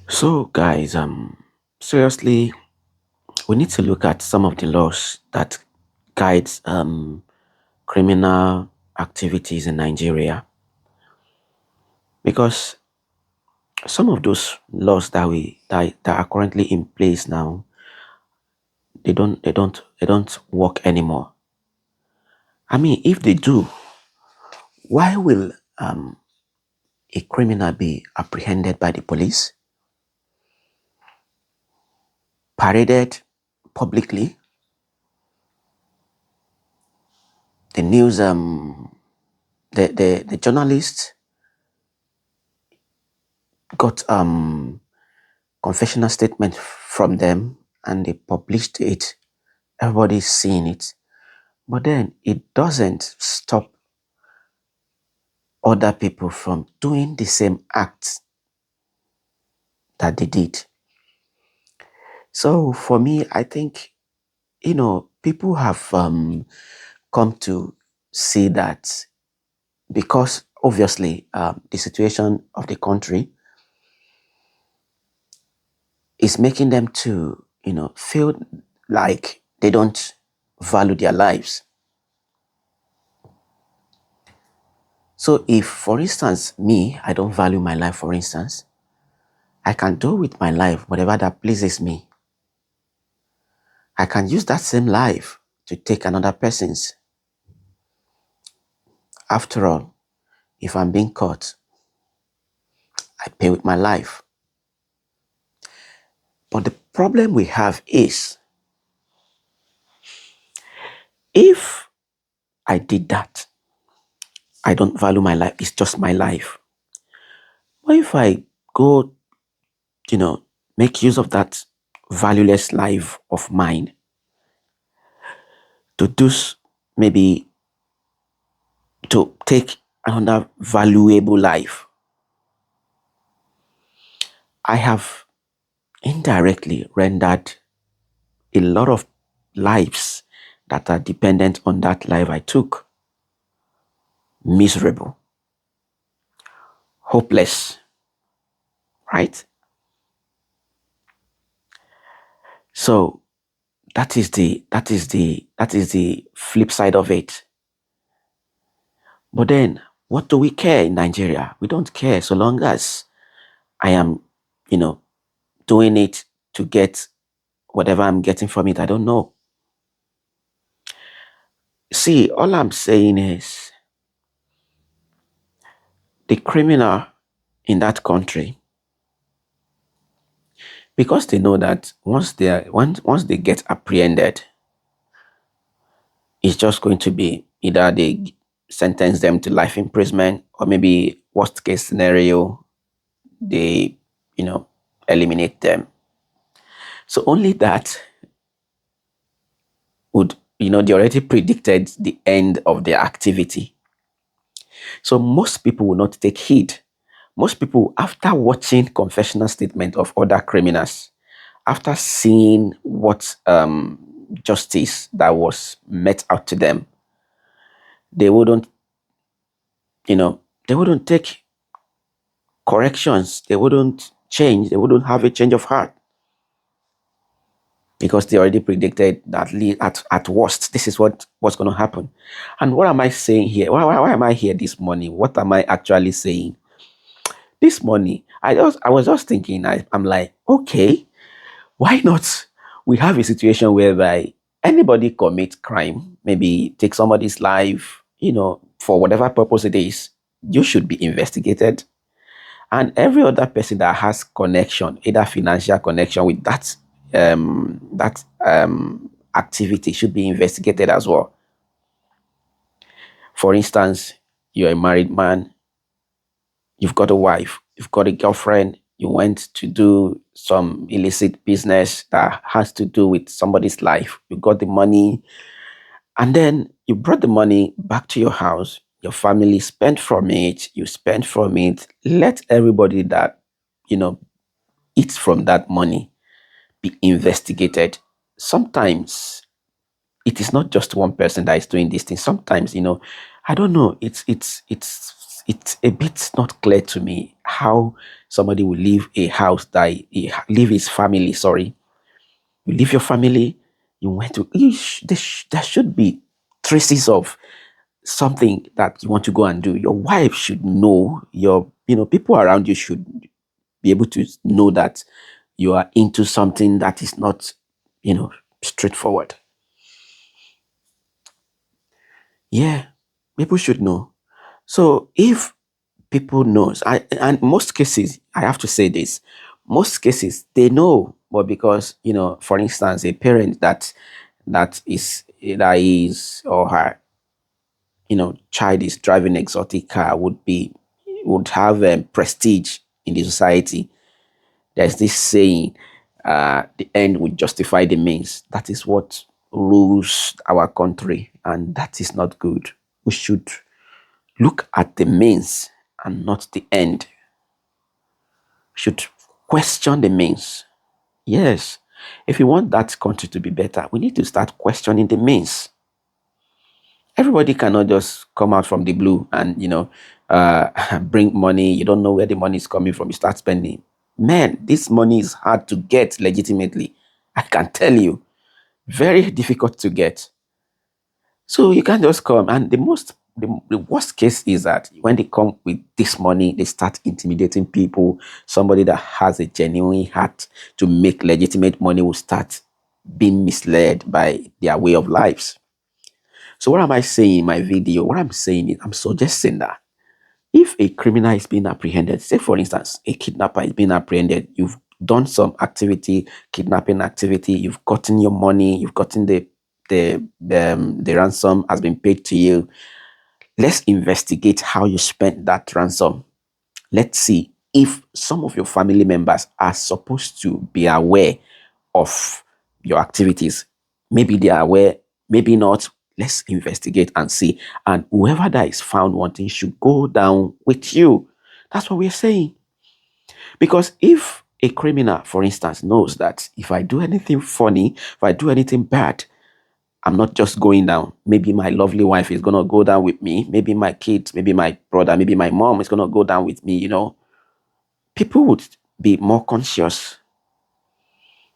So, guys, seriously, we need to look at some of the laws that guides criminal activities in Nigeria because some of those laws that are currently in place now they don't work anymore. I mean, if they do, why will a criminal be apprehended by the police, paraded publicly? The news, the journalists got confessional statement from them and they published it. Everybody's seeing it. But then it doesn't stop other people from doing the same acts that they did. So for me, I think, people have come to see that because obviously the situation of the country is making them to, feel like they don't value their lives. So if, for instance, me, I don't value my life, for instance, I can do with my life whatever that pleases me. I can use that same life to take another person's. After all, if I'm being caught, I pay with my life. But the problem we have is if I did that, I don't value my life, it's just my life. What if I go, you know, make use of that valueless life of mine to do maybe to take another valuable life? I have indirectly rendered a lot of lives that are dependent on that life I took miserable, hopeless, right? So that is the flip side of it. But then what do we care in Nigeria? We don't care so long as I am, you know, doing it to get whatever I'm getting from it. I don't know. See, all I'm saying is the criminal in that country, because they know that once they get apprehended, it's just going to be either they sentence them to life imprisonment or maybe worst case scenario they you know eliminate them. So only that would, they already predicted the end of their activity. So most people will not take heed. Most people, after watching confessional statement of other criminals, after seeing what justice that was met out to them, they wouldn't, they wouldn't take corrections. They wouldn't change. They wouldn't have a change of heart because they already predicted that at worst, this is what's going to happen. And what am I saying here? Why am I here this morning? What am I actually saying? This morning, I was just thinking, I'm like, okay, why not? We have a situation whereby anybody commits crime, maybe take somebody's life, for whatever purpose it is, you should be investigated. And every other person that has connection, either financial connection with that activity, should be investigated as well. For instance, you're a married man, you've got a wife, you've got a girlfriend, you went to do some illicit business that has to do with somebody's life. You got the money, and then you brought the money back to your house. Your family spent from it, you spent from it. Let everybody that, you know, eats from that money be investigated. Sometimes it is not just one person that is doing this thing. Sometimes, I don't know. it's a bit not clear to me how somebody will leave a house that leave his family. Sorry, you leave your family. You went to. There should be traces of something that you want to go and do. Your wife should know. People around you should be able to know that you are into something that is not, straightforward. Yeah, people should know. So if people knows, and most cases, I have to say this, most cases they know, but because for instance, a parent that is or her child is driving exotic car would have prestige in the society. There's this saying, the end would justify the means. That is what rules our country, and that is not good. We should look at the means and not the end. We should question the means. Yes, if we want that country to be better, we need to start questioning the means. Everybody cannot just come out from the blue and bring money. You don't know where the money is coming from. You start spending. Man, this money is hard to get legitimately. I can tell you, very difficult to get. So you can't just come. And the worst case is that when they come with this money, they start intimidating people. Somebody that has a genuine heart to make legitimate money will start being misled by their way of lives. So what am I saying in my video? What I'm saying is I'm suggesting that if a criminal is being apprehended, say for instance, a kidnapper is being apprehended, you've done some activity, kidnapping activity, you've gotten your money, you've gotten the ransom has been paid to you. Let's investigate how you spent that ransom. Let's see if some of your family members are supposed to be aware of your activities. Maybe they are aware, maybe not. Let's investigate and see. And whoever that is found wanting should go down with you. That's what we're saying. Because if a criminal, for instance, knows that if I do anything funny, if I do anything bad, I'm not just going down. Maybe my lovely wife is going to go down with me. Maybe my kids, maybe my brother, maybe my mom is going to go down with me. People would be more conscious.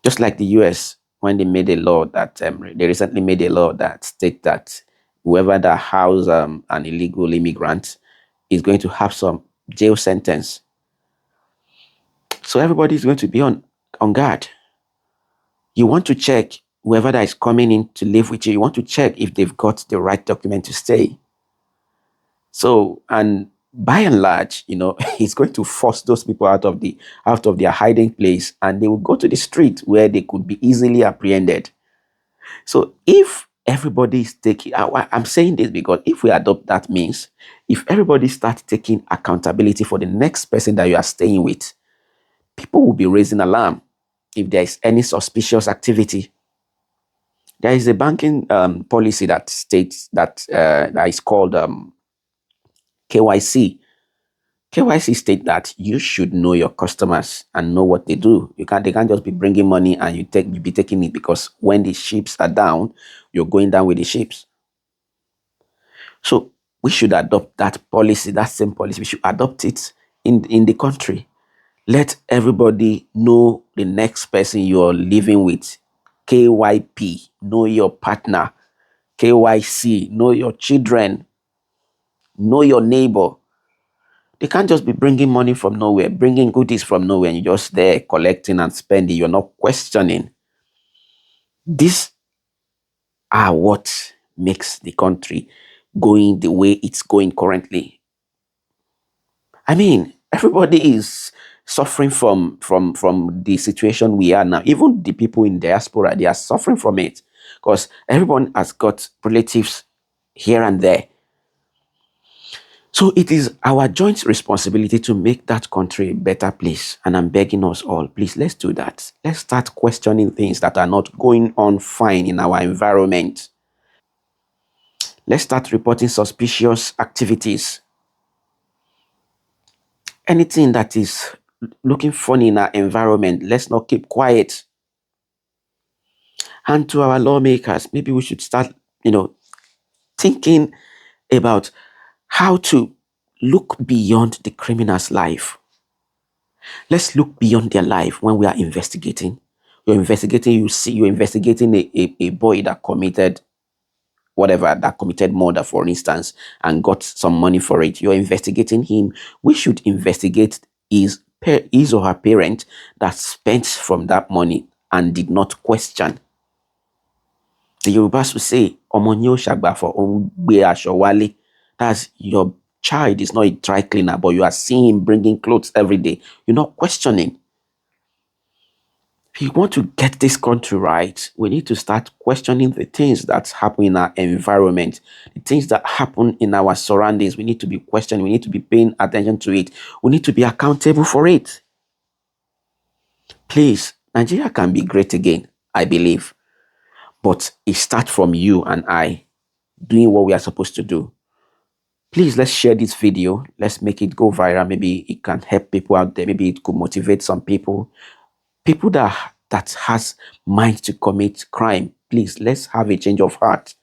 Just like the US, when they made a law that they recently made a law that state that whoever that house an illegal immigrant is going to have some jail sentence. So everybody is going to be on guard. You want to check whoever that is coming in to live with you. You want to check if they've got the right document to stay. So, and by and large, he's going to force those people out of their hiding place, and they will go to the street where they could be easily apprehended. So if everybody is taking, I'm saying this because if we adopt that means, if everybody starts taking accountability for the next person that you are staying with, people will be raising alarm if there is any suspicious activity. There is a banking policy that states that is called KYC. KYC state that you should know your customers and know what they do. They can't just be bringing money and you be taking it because when the ships are down, you're going down with the ships. So we should adopt that policy, that same policy. We should adopt it in the country. Let everybody know the next person you're living with. KYP, know your partner. KYC, know your children. Know your neighbor. They can't just be bringing money from nowhere, bringing goodies from nowhere, and you're just there collecting and spending. You're not questioning. These are what makes the country going the way it's going currently. I mean, everybody is suffering from the situation we are now. Even the people in diaspora, they are suffering from it because everyone has got relatives here and there. So it is our joint responsibility to make that country a better place. And I'm begging us all, please, let's do that. Let's start questioning things that are not going on fine in our environment. Let's start reporting suspicious activities. Anything that is looking funny in our environment, let's not keep quiet. And to our lawmakers, maybe we should start, thinking about how to look beyond the criminal's life. Let's look beyond their life when we are investigating. You're investigating a boy that committed whatever, that committed murder, for instance, and got some money for it. You're investigating him. We should investigate his or her parent that spent from that money and did not question. The Yorubas will say, "Ọmọ ni ó ṣàgbàfọ̀, ó ń gbé aṣọ wálé." That's your child is not a dry cleaner, but you are seeing him bringing clothes every day. You're not questioning. If you want to get this country right, we need to start questioning the things that happen in our environment, the things that happen in our surroundings. We need to be questioning. We need to be paying attention to it. We need to be accountable for it. Please, Nigeria can be great again, I believe. But it starts from you and I doing what we are supposed to do. Please, let's share this video. Let's make it go viral. Maybe it can help people out there. Maybe it could motivate some people. People that has mind to commit crime. Please, let's have a change of heart.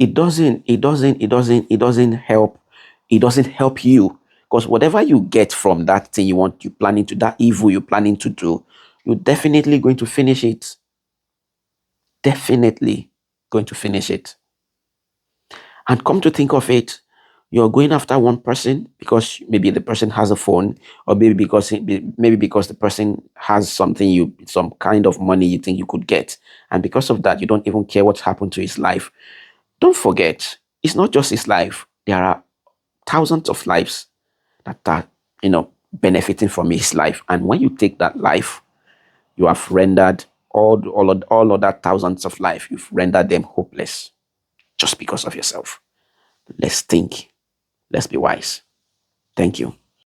It doesn't help. It doesn't help you, because whatever you get from that thing that evil you're planning to do, you're definitely going to finish it. Definitely going to finish it. And come to think of it, you're going after one person because maybe the person has a phone, or maybe because the person has some kind of money you think you could get, and because of that you don't even care what's happened to his life. Don't forget, it's not just his life. There are thousands of lives that are benefiting from his life, and when you take that life, you have rendered all of that thousands of life, you've rendered them hopeless just because of yourself. Let's think. Let's be wise. Thank you.